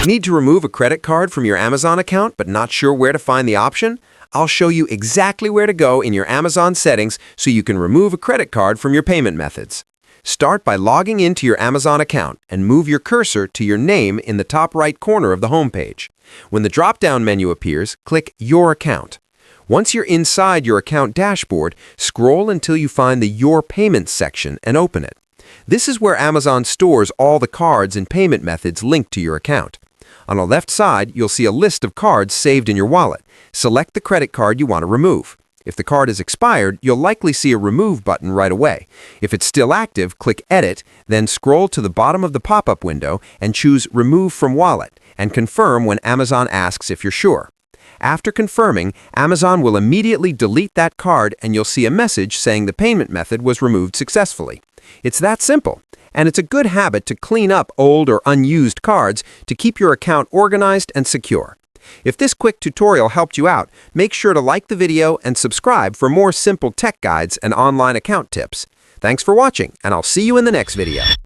Need to remove a credit card from your Amazon account but not sure where to find the option? I'll show you exactly where to go in your Amazon settings so you can remove a credit card from your payment methods. Start by logging into your Amazon account and move your cursor to your name in the top right corner of the home page. When the drop-down menu appears, click Your Account. Once you're inside your account dashboard, scroll until you find the Your Payments section and open it. This is where Amazon stores all the cards and payment methods linked to your account. On the left side, you'll see a list of cards saved in your wallet. Select the credit card you want to remove. If the card is expired, you'll likely see a Remove button right away. If it's still active, click Edit, then scroll to the bottom of the pop-up window and choose Remove from Wallet and confirm when Amazon asks if you're sure. After confirming, Amazon will immediately delete that card and you'll see a message saying the payment method was removed successfully. It's that simple, and it's a good habit to clean up old or unused cards to keep your account organized and secure. If this quick tutorial helped you out, make sure to like the video and subscribe for more simple tech guides and online account tips. Thanks for watching, and I'll see you in the next video.